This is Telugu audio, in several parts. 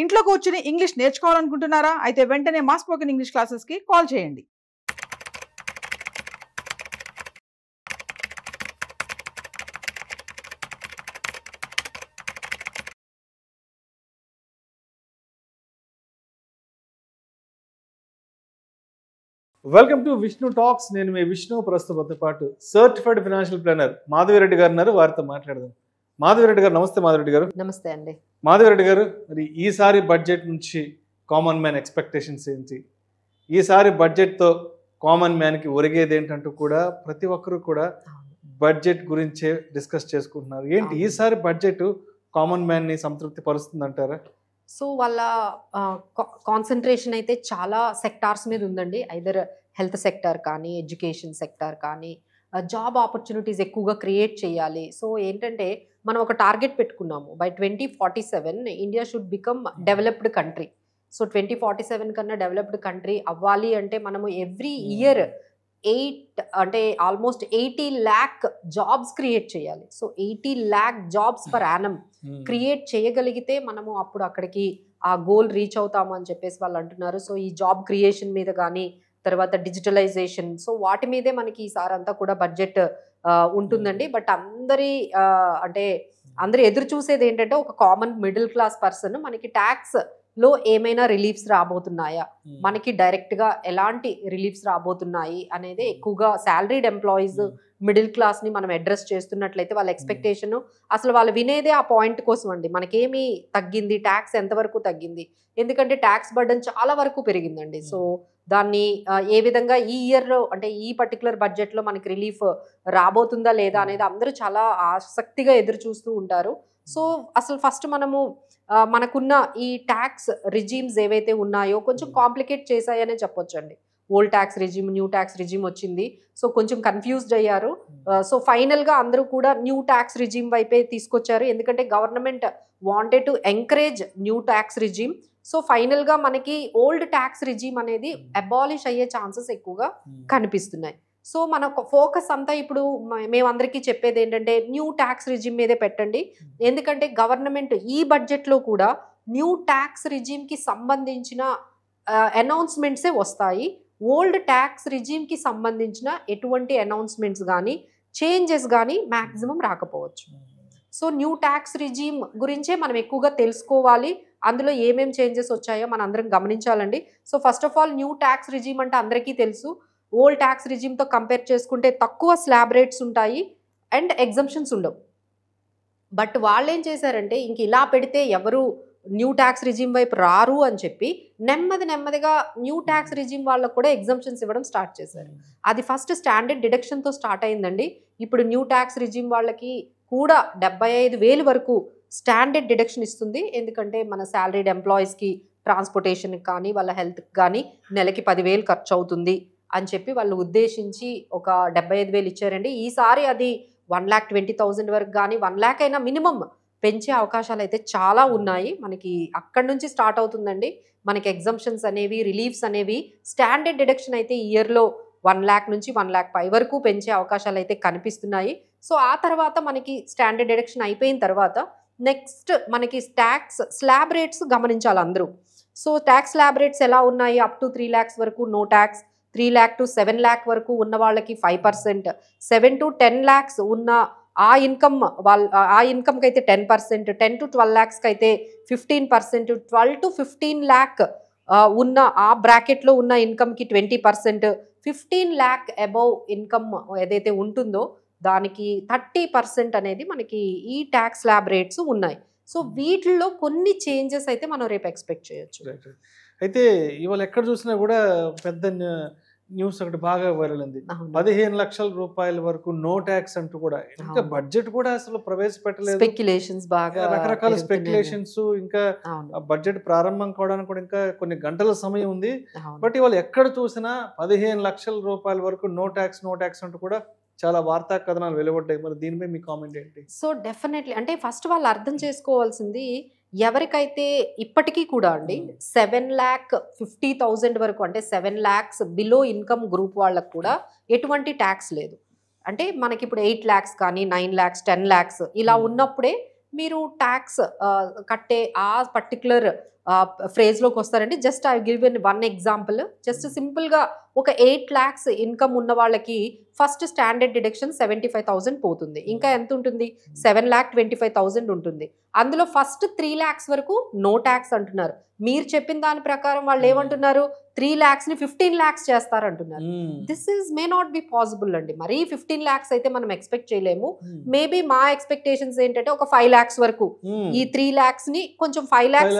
ఇంట్లో కూర్చుని ఇంగ్లీష్ నేర్చుకోవాలనుకుంటున్నారా? అయితే వెంటనే మా స్పోకెన్ ఇంగ్లీష్ క్లాసెస్కి కాల్ చేయండి. Welcome to Vishnu talks. నేను మీ విష్ణు. ప్రస్తుతంతో పాటు సర్టిఫైడ్ ఫైనాన్షియల్ ప్లానర్ మాధవిరెడ్డి గారు ఉన్నారు. వారితో మాట్లాడదాం. మాధవిరెడ్డి గారు నమస్తే. మాధవిరెడ్డి గారు నమస్తే అండి. మాధవిరెడ్డి గారు, మరి ఈసారి బడ్జెట్ నుంచి కామన్ మ్యాన్ ఎక్స్పెక్టేషన్స్ ఏంటి? ఈసారి బడ్జెట్తో కామన్ మ్యాన్కి ఒరిగేది ఏంటంటూ కూడా ప్రతి ఒక్కరు కూడా బడ్జెట్ గురించే డిస్కస్ చేసుకుంటున్నారు. ఏంటి ఈసారి బడ్జెట్ కామన్ మ్యాన్ని సంతృప్తి పరుస్తుందంటారా? సో వాళ్ళ కాన్సన్ట్రేషన్ అయితే చాలా సెక్టార్స్ మీద ఉందండి. ఐదర్ హెల్త్ సెక్టార్ కానీ, ఎడ్యుకేషన్ సెక్టార్ కానీ, జాబ్ ఆపర్చునిటీస్ ఎక్కువగా క్రియేట్ చేయాలి. సో ఏంటంటే మనం ఒక టార్గెట్ పెట్టుకున్నాము, by 2047 India should become developed country. So 2047 కన్నా డెవలప్డ్ కంట్రీ అవ్వాలి అంటే మనము every year almost 80 lakh jobs create చేయాలి. So 80 lakh jobs per annum create చేయగలిగితే మనము అప్పుడు అక్కడికి ఆ గోల్ రీచ్ అవుతాము అని చెప్పేసి వాళ్ళు అంటున్నారు. సో ఈ జాబ్ క్రియేషన్ మీద కానీ, తర్వాత డిజిటలైజేషన్, సో వాటి మీదే మనకి ఈసారి అంతా కూడా బడ్జెట్ ఉంటుందండి. బట్ అందరూ ఎదురు చూసేది ఏంటంటే ఒక కామన్ మిడిల్ క్లాస్ పర్సన్ మనకి ట్యాక్స్ లో ఏమైనా రిలీఫ్స్ రాబోతున్నాయా, మనకి డైరెక్ట్ గా ఎలాంటి రిలీఫ్స్ రాబోతున్నాయి అనేది ఎక్కువగా సాలరీడ్ ఎంప్లాయీస్, మిడిల్ క్లాస్ ని మనం అడ్రస్ చేస్తున్నట్లయితే వాళ్ళ ఎక్స్పెక్టేషన్ అసలు వాళ్ళు వినేదే ఆ పాయింట్ కోసం అండి. మనకేమి తగ్గింది, ట్యాక్స్ ఎంతవరకు తగ్గింది, ఎందుకంటే ట్యాక్స్ బర్డన్ చాలా వరకు పెరిగిందండి. సో దాన్ని ఏ విధంగా ఈ ఇయర్లో అంటే ఈ పర్టికులర్ బడ్జెట్లో మనకి రిలీఫ్ రాబోతుందా లేదా అనేది అందరూ చాలా ఆసక్తిగా ఎదురు చూస్తూ ఉంటారు. సో అసలు ఫస్ట్ మనకున్న ఈ ట్యాక్స్ రిజీమ్స్ ఏవైతే ఉన్నాయో కొంచెం కాంప్లికేట్ చేశాయనే చెప్పొచ్చండి. Old tax regime, new tax regime వచ్చింది. సో కొంచెం కన్ఫ్యూజ్డ్ అయ్యారు. సో ఫైనల్గా అందరూ కూడా న్యూ ట్యాక్స్ రిజీమ్ వైపే తీసుకొచ్చారు, ఎందుకంటే government wanted to encourage new tax regime. So ఫైనల్గా మనకి ఓల్డ్ ట్యాక్స్ రిజీమ్ అనేది అబాలిష్ అయ్యే ఛాన్సెస్ ఎక్కువగా కనిపిస్తున్నాయి. సో మన ఫోకస్ అంతా ఇప్పుడు మేమందరికీ చెప్పేది ఏంటంటే న్యూ ట్యాక్స్ రిజీమ్ మీదే పెట్టండి, ఎందుకంటే గవర్నమెంట్ ఈ బడ్జెట్లో కూడా న్యూ ట్యాక్స్ రిజీమ్కి సంబంధించిన అనౌన్స్మెంట్సే వస్తాయి. ఓల్డ్ ట్యాక్స్ రిజీమ్కి సంబంధించిన ఎటువంటి అనౌన్స్మెంట్స్ కానీ, చేంజెస్ కానీ మ్యాక్సిమం రాకపోవచ్చు. సో న్యూ ట్యాక్స్ రిజీమ్ గురించే మనం ఎక్కువగా తెలుసుకోవాలి, అందులో ఏమేమి చేంజెస్ వచ్చాయో మనం అందరం గమనించాలండి. So first of all new tax regime అంటే అందరికీ తెలుసు, ఓల్డ్ ట్యాక్స్ రిజీమ్తో కంపేర్ చేసుకుంటే తక్కువ స్లాబ్ రేట్స్ ఉంటాయి అండ్ ఎగ్జంప్షన్స్ ఉండవు. బట్ వాళ్ళు ఏం చేశారంటే ఇంక ఇలా పెడితే ఎవరు న్యూ ట్యాక్స్ రిజీమ్ వైపు రారు అని చెప్పి నెమ్మదిగా న్యూ ట్యాక్స్ రిజీమ్ వాళ్ళకు కూడా ఎగ్జంప్షన్స్ ఇవ్వడం స్టార్ట్ చేశారు. అది ఫస్ట్ స్టాండర్డ్ డిడక్షన్తో స్టార్ట్ అయిందండి. ఇప్పుడు న్యూ ట్యాక్స్ రిజీమ్ వాళ్ళకి కూడా 75,000 వరకు స్టాండర్డ్ డిడక్షన్ ఇస్తుంది, ఎందుకంటే మన సాలరీడ్ ఎంప్లాయీస్కి ట్రాన్స్పోర్టేషన్కి కానీ వాళ్ళ హెల్త్కి కానీ నెలకి 10,000 ఖర్చు అవుతుంది అని చెప్పి వాళ్ళు ఉద్దేశించి ఒక 75,000 ఇచ్చారండి. ఈసారి అది 1,20,000 వరకు కానీ 1 lakh అయినా మినిమం పెంచే అవకాశాలు అయితే చాలా ఉన్నాయి. మనకి అక్కడి నుంచి స్టార్ట్ అవుతుందండి మనకి ఎగ్జంప్షన్స్ అనేవి, రిలీఫ్స్ అనేవి. స్టాండర్డ్ డిడక్షన్ అయితే ఇయర్లో 1 lakh నుంచి 1,05,000 వరకు పెంచే అవకాశాలు అయితే కనిపిస్తున్నాయి. సో ఆ తర్వాత మనకి స్టాండర్డ్ డిడక్షన్ అయిపోయిన తర్వాత నెక్స్ట్ మనకి ట్యాక్స్ స్లాబ్ రేట్స్ గమనించాలి అందరూ. సో ట్యాక్స్ స్లాబ్ రేట్స్ ఎలా ఉన్నాయి, అప్ టు 3 lakhs వరకు no tax, 3 lakh to 7 lakh వరకు ఉన్న వాళ్ళకి 5%, 7 to 10 lakhs ఉన్న ఆ ఇన్కమ్కి అయితే 10%, 10 to 12 lakhs అయితే 15%, 12 to 15 lakh ఉన్న ఆ బ్రాకెట్లో ఉన్న ఇన్కమ్కి 20%, 15 lakh అబౌవ్ ఇన్కమ్ ఏదైతే ఉంటుందో దానికి 30% అనేది మనకి ఈ ట్యాక్స్ స్లాబ్ రేట్స్ ఉన్నాయి. సో వీటిల్లో కొన్ని చేంజెస్ అయితే మనం రేపు ఎక్స్పెక్ట్ చేయొచ్చు. అయితే ఇవాళ ఎక్కడ చూసినా కూడా పెద్ద న్యూస్ ఒకటి బాగా వైరల్ ఉంది, 15 లక్షల రూపాయల వరకు నో ట్యాక్స్ అంటూ కూడా. ఇంకా బడ్జెట్ కూడా అసలు ప్రవేశపెట్టలేదు, స్పెక్యులేషన్స్ బాగా, రకరకాల స్పెక్యులేషన్స్. ఇంకా బడ్జెట్ ప్రారంభం కావడానికి కూడా ఇంకా కొన్ని గంటల సమయం ఉంది. బట్ ఇవాళ ఎక్కడ చూసినా 15 లక్షల రూపాయల వరకు నో ట్యాక్స్ అంటూ కూడా చాలా వార్తా కథనాలు వెలువడ్డాయి. మరి దీనిపై మీ కామెంట్ ఏంటి? సో డెఫినెట్లీ అంటే ఫస్ట్ వాళ్ళు అర్థం చేసుకోవాల్సింది, ఎవరికైతే ఇప్పటికీ కూడా అండి 7,50,000 వరకు అంటే 7 lakhs బిలో ఇన్కమ్ గ్రూప్ వాళ్ళకు కూడా ఎటువంటి ట్యాక్స్ లేదు. అంటే మనకి ఇప్పుడు 8 lakhs కానీ 9 lakhs 10 lakhs ఇలా ఉన్నప్పుడే మీరు ట్యాక్స్ కట్టే ఆ పర్టికులర్ ఫ్రేజ్ లోకి వస్తారండి. Just I give one example. Just simple గా ఒక 8 lakhs ఇన్కమ్ ఉన్న వాళ్ళకి ఫస్ట్ స్టాండర్డ్ డిడక్షన్ 75,000 పోతుంది. ఇంకా ఎంత ఉంటుంది? 7,25,000 ఉంటుంది. అందులో ఫస్ట్ 3 lakhs వరకు నో ట్యాక్స్ అంటున్నారు. మీరు చెప్పిన దాని ప్రకారం వాళ్ళు ఏమంటున్నారు? 3 lakhs ని 15 lakhs చేస్తారంటున్నారు. This is may not be possible అండి. మరీ 15 lakhs అయితే మనం ఎక్స్పెక్ట్ చేయలేము. మేబీ మా ఎక్స్పెక్టేషన్స్ ఏంటంటే ఒక 5 lakhs వరకు ఈ 3 lakhs ని కొంచెం 5 lakhs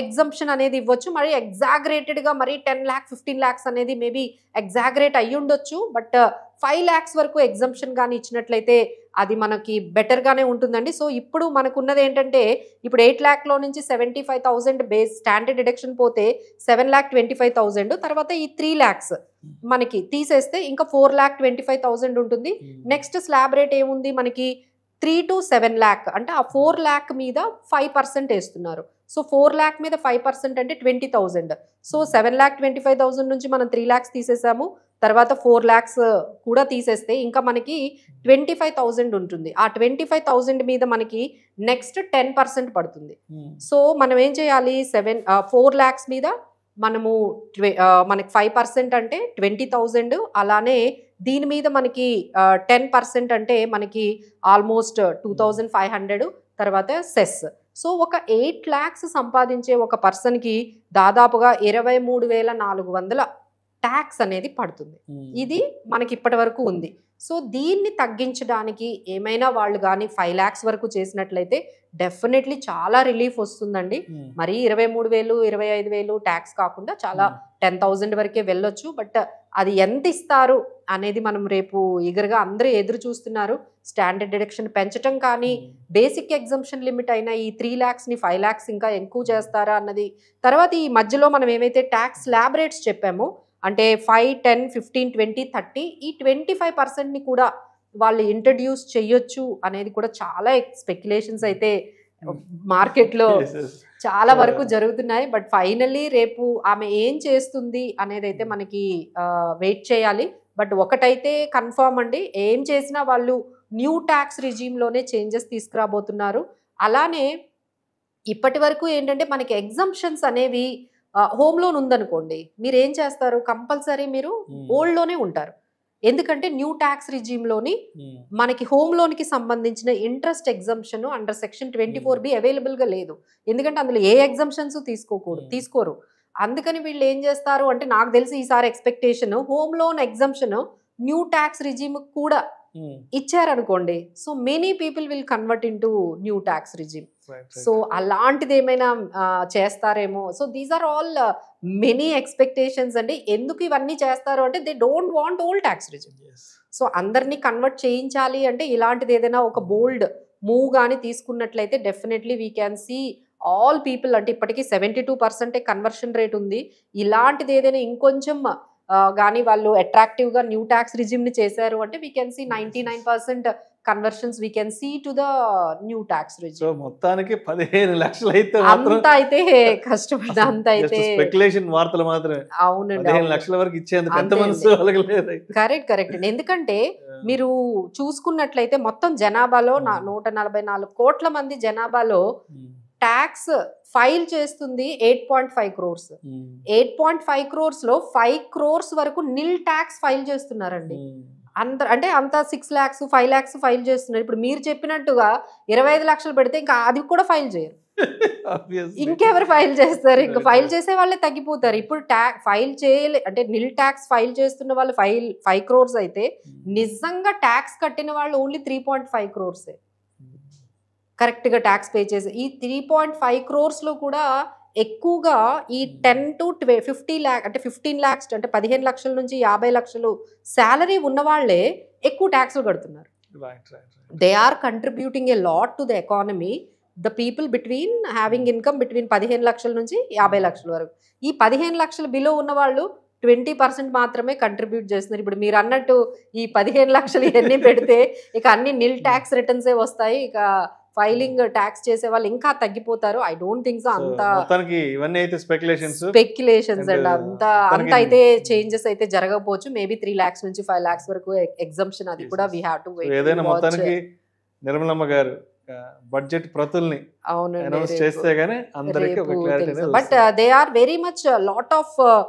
ఎగ్జంప్షన్ అనేది ఇవ్వచ్చు. మరి ఎగ్జాగరేటెడ్ గా మరి 10 lakhs 15 lakhs అనేది మేబీ ఎగ్జాగరేట్ అయ్యి ఉండొచ్చు. బట్ 5 lakhs వరకు ఎగ్జంప్షన్ కానీ ఇచ్చినట్లయితే అది మనకి బెటర్ గానే ఉంటుందండి. సో ఇప్పుడు మనకున్నది ఏంటంటే ఇప్పుడు 8 lakh లో నుంచి 75,000 బేస్ స్టాండర్డ్ డిడక్షన్ పోతే 7,25,000 తర్వాత ఈ 3 lakhs మనకి తీసేస్తే ఇంకా 4,25,000 ఉంటుంది. నెక్స్ట్ స్లాబ్ రేట్ ఏముంది మనకి 3 to 7 lakh అంటే ఆ 4 lakh మీద 5% వేస్తున్నారు. సో 4 lakh మీద 5% అంటే 20,000. సో 7,25,000 నుంచి మనం 3 lakhs తీసేసాము. తర్వాత 4 lakhs కూడా తీసేస్తే ఇంకా మనకి 25,000 ఉంటుంది. ఆ 25,000 మీద మనకి నెక్స్ట్ 10% పడుతుంది. సో మనం ఏం చేయాలి? 4 lakhs మీద మనము మనకి 5% అంటే 20,000. అలానే దీని మీద మనకి 10% అంటే మనకి ఆల్మోస్ట్ 2,500. తర్వాత సెస్. సో ఒక 8 lakhs సంపాదించే ఒక పర్సన్కి దాదాపుగా 23,400 ట్యాక్స్ అనేది పడుతుంది. ఇది మనకి ఇప్పటి వరకు ఉంది. సో దీన్ని తగ్గించడానికి ఏమైనా వాళ్ళు కానీ 5 lakhs వరకు చేసినట్లయితే డెఫినెట్లీ చాలా రిలీఫ్ వస్తుందండి. మరి 23,000 25,000 ట్యాక్స్ కాకుండా చాలా 10,000 వరకే వెళ్ళొచ్చు. బట్ అది ఎంత ఇస్తారు అనేది మనం రేపు ఈగర్గా అందరూ ఎదురు చూస్తున్నారు. స్టాండర్డ్ డిడక్షన్ పెంచటం కానీ బేసిక్ ఎగ్జంప్షన్ లిమిట్ అయిన ఈ 3 lakhs ని 5 lakhs ఇంకా ఎక్కువ చేస్తారా అన్నది. తర్వాత ఈ మధ్యలో మనం ఏమైతే ట్యాక్స్ స్లాబ్ రేట్స్ చెప్పామో అంటే 5, 10, 15, 20, 30 ఈ 25% ని కూడా వాళ్ళు ఇంట్రడ్యూస్ చెయ్యొచ్చు అనేది కూడా చాలా స్పెక్యులేషన్స్ అయితే మార్కెట్లో చాలా వరకు జరుగుతున్నాయి. బట్ ఫైనల్లీ రేపు ఆమె ఏం చేస్తుంది అనేది అయితే మనకి వెయిట్ చేయాలి. బట్ ఒకటైతే కన్ఫర్మ్ అండి, ఏం చేసినా వాళ్ళు న్యూ ట్యాక్స్ రిజీమ్లోనే చేంజెస్ తీసుకురాబోతున్నారు. అలానే ఇప్పటి వరకు ఏంటంటే మనకి ఎగ్జంప్షన్స్ అనేవి హోమ్ లోన్ ఉందనుకోండి, మీరు ఏం చేస్తారు? కంపల్సరీ మీరు ఓల్డ్ లోనే ఉంటారు. ఎందుకంటే న్యూ ట్యాక్స్ రిజీమ్లోని మనకి హోమ్ లోన్కి సంబంధించిన interest exemption under section 24B అవైలబుల్గా లేదు. ఎందుకంటే అందులో ఏ ఎగ్జంప్షన్స్ తీసుకోరు. అందుకని వీళ్ళు ఏం చేస్తారు అంటే నాకు తెలిసి ఈసారి expectation home loan exemption new tax regime కూడా ఇచ్చారనుకోండి. So many people will convert into new tax regime. So అలాంటిది ఏమైనా చేస్తారేమో. So these are all many expectations అండి. ఎందుకు ఇవన్నీ చేస్తారు అంటే they don't want old tax regime. So అందరినీ కన్వర్ట్ చేయించాలి అంటే ఇలాంటిది ఏదైనా ఒక బోల్డ్ మూవ్ కానీ తీసుకున్నట్లయితే definitely we can see all people అంటే ఇప్పటికీ 72% కన్వర్షన్ రేట్ ఉంది. ఇలాంటిది ఏదైనా ఇంకొంచెం కానీ వాళ్ళు అట్రాక్టివ్గా న్యూ ట్యాక్స్ రిజిమ్ని చేశారు అంటే we can see 99% conversions we can see to the new tax regime. మొత్తానికి 15 లక్షలు అయితే అంత అయితే కష్టపడి అంత అయితే స్పెక్యులేషన్ వార్తలు మాత్రమే. అవునండి, 15 లక్షల వరకు ఇచ్చేందుకు ఎంత మనసు వాళ్ళకి లేదు. కరెక్ట్ అండి. ఎందుకంటే మీరు చూసుకున్నట్లయితే మొత్తం జనాభాలో 144 కోట్ల మంది జనాభాలో ట్యాక్స్ ఫైల్ చేస్తుంది 8.5 crores. 8.5 crores లో 5 crores వరకు నిల్ ట్యాక్స్ ఫైల్ చేస్తున్నారండి. అంటే అంత 6 lakhs 5 lakhs ఫైల్ చేస్తున్నారు. ఇప్పుడు మీరు చెప్పినట్టుగా 25 లక్షలు పెడితే ఇంకా అది కూడా ఫైల్ చేయరు. ఇంకెవరు ఫైల్ చేస్తారు? ఇంకా ఫైల్ చేసే వాళ్ళే తగ్గిపోతారు. ఇప్పుడు ఫైల్ అంటే నిల్ ట్యాక్స్ ఫైల్ చేస్తున్న వాళ్ళు 5 crores అయితే నిజంగా ట్యాక్స్ కట్టిన వాళ్ళు ఓన్లీ 3.5 crores కరెక్ట్గా ట్యాక్స్ పే చేసి. ఈ 3.5 crores లో కూడా ఎక్కువగా ఈ 10 to 50 lakh అంటే 15 lakhs అంటే 15 లక్షల నుంచి 50 లక్షలు శాలరీ ఉన్న వాళ్ళే ఎక్కువ ట్యాక్స్లు కడుతున్నారు. They are contributing a lot to the economy. The people between having income between 15 లక్షల నుంచి 50 లక్షల వరకు. ఈ 15 లక్షల బిలో ఉన్న వాళ్ళు 20% మాత్రమే కంట్రిబ్యూట్ చేస్తున్నారు. ఇప్పుడు మీరు అన్నట్టు ఈ 15 లక్షలు ఇవన్నీ పెడితే ఇక అన్ని నిల్ ట్యాక్స్ రిటర్న్సే వస్తాయి. ఇక ఫైలింగ్ ట్యాక్స్ చేసే వాళ్ళు ఇంకా తగ్గిపోతారు. I don't think so. అంత ఇవన్నీ అయితే స్పెక్యులేషన్స్ అండ్ అంత అయితే చేంజెస్ అయితే జరగకపోవచ్చు. మేబీ 3 lakhs నుంచి 5 lakhs వరకు ఎగ్జంప్షన్ అది కూడా వీ హావ్ టు వెయిట్. ఏదైనా మొత్తానికి నిర్మలమ్మ గారు బడ్జెట్ ప్రతుల్ని అవునండి అనౌన్స్ రేపు- చేస్తే గానీ అందరికీ ఒక క్లారిటీ అనేది but they are very much lot of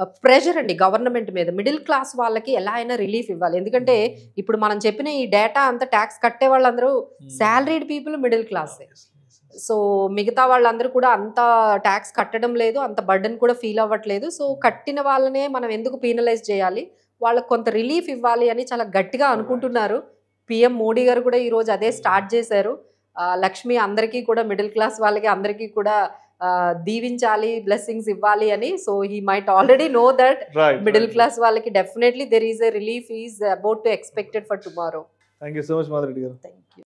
pressure అండి గవర్నమెంట్ మీద. మిడిల్ క్లాస్ వాళ్ళకి ఎలా అయినా రిలీఫ్ ఇవ్వాలి. ఎందుకంటే ఇప్పుడు మనం చెప్పిన ఈ డేటా అంతా ట్యాక్స్ కట్టే వాళ్ళందరూ salaried people middle class. So మిగతా వాళ్ళందరూ కూడా అంత ట్యాక్స్ కట్టడం లేదు, అంత బర్డెన్ కూడా ఫీల్ అవ్వట్లేదు. సో కట్టిన వాళ్ళనే మనం ఎందుకు పీనలైజ్ చేయాలి, వాళ్ళకి కొంత రిలీఫ్ ఇవ్వాలి అని చాలా గట్టిగా అనుకుంటున్నారు. పిఎం మోడీ గారు కూడా ఈ రోజు అదే స్టార్ట్ చేశారు. లక్ష్మి అందరికీ కూడా మిడిల్ క్లాస్ వాళ్ళకి అందరికీ కూడా దీవించాలి, బ్లెస్సింగ్స్ ఇవ్వాలి అని. So he might already know that middle class వాళ్ళకి definitely there is a relief is about to expected for tomorrow. Thank you so much Madhureddy గారు. Thank you.